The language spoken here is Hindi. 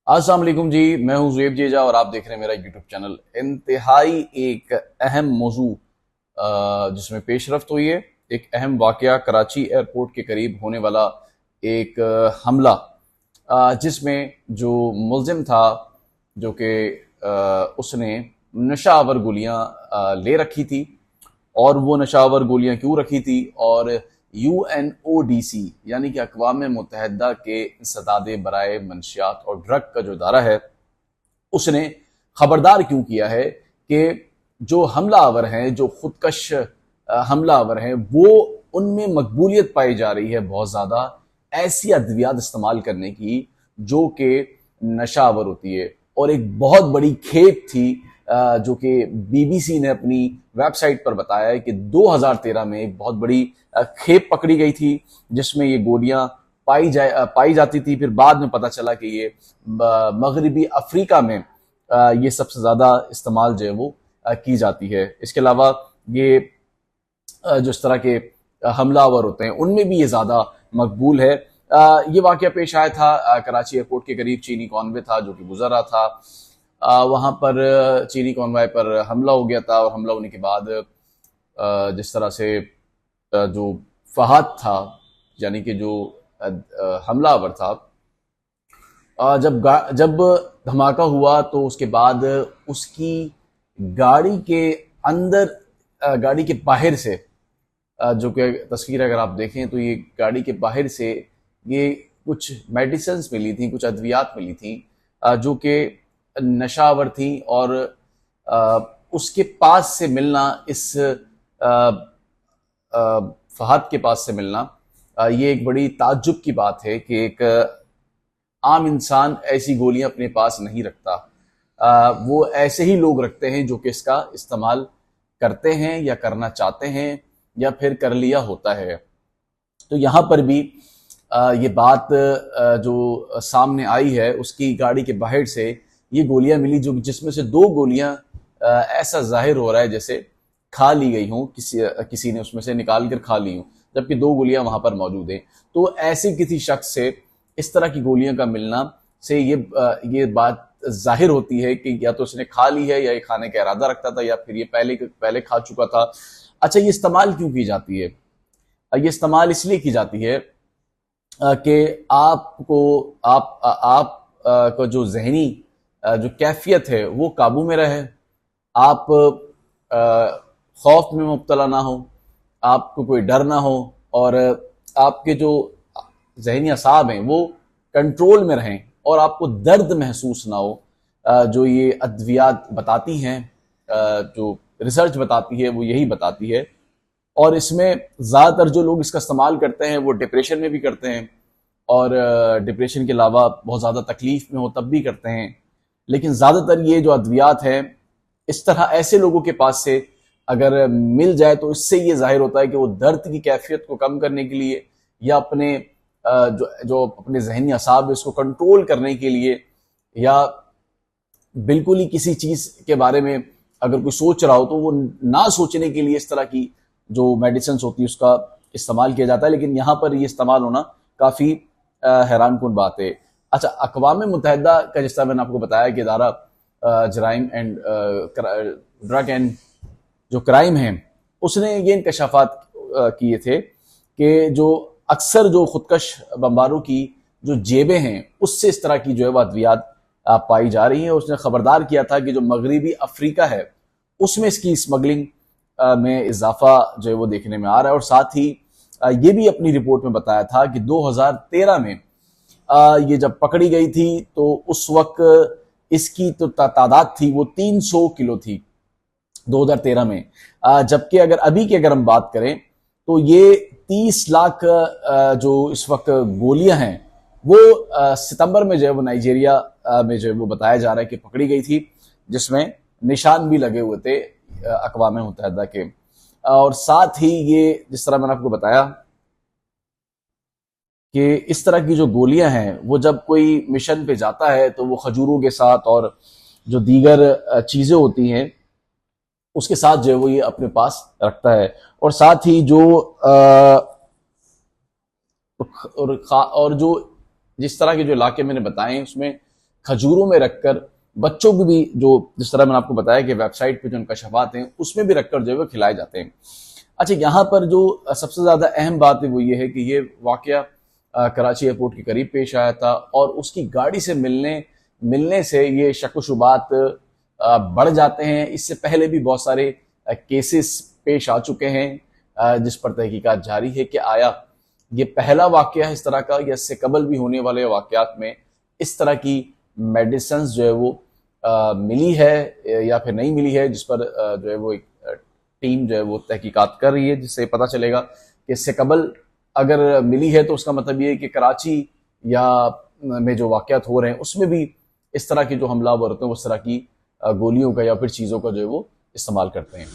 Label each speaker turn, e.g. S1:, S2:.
S1: अस्सलाम वालेकुम जी। मैं हूं ज़ुएब जेजा और आप देख रहे हैं मेरा यूट्यूब चैनल। इंतहाई एक अहम मौजू जिसमें पेशरफ्त हुई है। एक अहम वाकया कराची एयरपोर्ट के करीब होने वाला एक हमला, जिसमें जो मुल्जिम था, जो कि उसने नशावर गोलियां ले रखी थी। और वो नशावर गोलियां क्यों रखी थी, और UNODC यानी कि अक़वाम मुत्तहिदा के इंसदाद बराए मंशियात और ड्रग का जो इदारा है, उसने खबरदार क्यों किया है कि जो हमलावर हैं, जो खुदकश हमलावर हैं, वो उनमें मकबूलियत पाई जा रही है बहुत ज़्यादा ऐसी अद्वियात इस्तेमाल करने की जो कि नशावर होती है। और एक बहुत बड़ी खेप थी जो कि BBC ने अपनी वेबसाइट पर बताया है कि 2013 में एक बहुत बड़ी खेप पकड़ी गई थी जिसमें ये गोलियां पाई जाती थी। फिर बाद में पता चला कि ये मगरबी अफ्रीका में ये सबसे ज़्यादा इस्तेमाल जो है वो की जाती है। इसके अलावा ये जो इस तरह के हमलावर होते हैं उनमें भी ये ज़्यादा मकबूल है। ये वाक़या पेश आया था कराची एयरपोर्ट के करीब। चीनी कॉन्वे था जो कि गुजर रहा था। वहाँ पर चीनी कॉन्वाय पर हमला हो गया था, और हमला होने के बाद जिस तरह से जो फहद था, यानी कि जो हमलावर था, जब धमाका हुआ तो उसके बाद उसकी गाड़ी के अंदर, गाड़ी के बाहर से, जो कि तस्वीर अगर आप देखें तो ये गाड़ी के बाहर से ये कुछ मेडिसिन्स मिली थी, कुछ अद्वियात मिली थी जो कि नशावर थी। और उसके पास से मिलना, इस फहद के पास से मिलना, ये एक बड़ी ताज्जुब की बात है कि एक आम इंसान ऐसी गोलियां अपने पास नहीं रखता। वो ऐसे ही लोग रखते हैं जो कि इसका इस्तेमाल करते हैं या करना चाहते हैं या फिर कर लिया होता है। तो यहाँ पर भी ये बात जो सामने आई है, उसकी गाड़ी के बाहर से ये गोलियां मिली, जो जिसमें से 2 गोलियां ऐसा जाहिर हो रहा है जैसे खा ली गई हों, किसी ने उसमें से निकाल कर खा ली हों, जबकि 2 गोलियां वहां पर मौजूद हैं। तो ऐसे किसी शख्स से इस तरह की गोलियां का मिलना से ये बात जाहिर होती है कि या तो उसने खा ली है, या ये खाने का इरादा रखता था, या फिर ये पहले खा चुका था। अच्छा, ये इस्तेमाल क्यों की जाती है? ये इस्तेमाल इसलिए की जाती है कि आप जो जहनी जो कैफियत है वो काबू में रहे, आप खौफ में मुब्तला ना हो, आपको कोई डर ना हो, और आपके जो जहनी असाब हैं वो कंट्रोल में रहें, और आपको दर्द महसूस ना हो। जो ये अद्वियात बताती हैं, जो रिसर्च बताती है वो यही बताती है। और इसमें ज़्यादातर जो लोग इसका इस्तेमाल करते हैं वो डिप्रेशन में भी करते हैं, और डिप्रेशन के अलावा बहुत ज़्यादा तकलीफ में हो तब भी करते हैं। लेकिन ज़्यादातर ये जो अद्वियात हैं, इस तरह ऐसे लोगों के पास से अगर मिल जाए तो इससे ये जाहिर होता है कि वो दर्द की कैफियत को कम करने के लिए, या अपने जो अपने जहनी असाब है उसको कंट्रोल करने के लिए, या बिल्कुल ही किसी चीज़ के बारे में अगर कोई सोच रहा हो तो वो ना सोचने के लिए इस तरह की जो मेडिसिन होती है उसका इस्तेमाल किया जाता है। लेकिन यहाँ पर ये इस्तेमाल होना काफ़ी हैरानकुन बात है। अच्छा, अक़वाम मुत्तहिदा का, जिस तरह मैंने आपको बताया कि इदारा जराइम एंड ड्रग एंड जो क्राइम है, उसने ये इंकशाफात किए थे कि जो अक्सर जो खुदकश बमबारों की जो जेबें हैं उससे इस तरह की जो है वह अद्वियात पाई जा रही हैं। उसने खबरदार किया था कि जो मगरबी अफ्रीका है उसमें इसकी स्मगलिंग में इजाफा जो है वो देखने में आ रहा है। और साथ ही ये भी अपनी रिपोर्ट में बताया था कि 2013 में ये जब पकड़ी गई थी तो उस वक्त इसकी तो तादाद थी वो 300 किलो थी 2013 में। जबकि अगर हम बात करें तो ये 30 लाख जो इस वक्त गोलियां हैं वो सितंबर में जो है वो नाइजीरिया में जो है वो बताया जा रहा है कि पकड़ी गई थी, जिसमें निशान भी लगे हुए थे अक़वाम मुत्तहिदा के। और साथ ही ये, जिस तरह मैंने आपको बताया कि इस तरह की जो गोलियां हैं वो जब कोई मिशन पे जाता है तो वो खजूरों के साथ और जो दीगर चीज़ें होती हैं उसके साथ जो है वो ये अपने पास रखता है। और साथ ही जो और जो जिस तरह के जो इलाके मैंने बताए उसमें खजूरों में रखकर बच्चों को भी, जो जिस तरह मैंने आपको बताया कि वेबसाइट पे जो इनकशाफात हैं उसमें भी रखकर जो है वो खिलाए जाते हैं। अच्छा, यहाँ पर जो सबसे ज़्यादा अहम बात है वो ये है कि ये वाकया कराची एयरपोर्ट के करीब पेश आया था और उसकी गाड़ी से मिलने से ये शक व शुबात बढ़ जाते हैं। इससे पहले भी बहुत सारे केसेस पेश आ चुके हैं जिस पर तहकीकात जारी है कि आया ये पहला वाकया है इस तरह का, या इससे कबल भी होने वाले वाकयात में इस तरह की मेडिसिन जो है वो मिली है या फिर नहीं मिली है, जिस पर जो है वो एक टीम जो है वो तहकीकात कर रही है, जिससे पता चलेगा कि इससे कबल अगर मिली है तो उसका मतलब ये है कि कराची या में जो वाकयात हो रहे हैं उसमें भी इस तरह के जो हमलावर होते हैं वो इस तरह की गोलियों का या फिर चीज़ों का जो है वो इस्तेमाल करते हैं।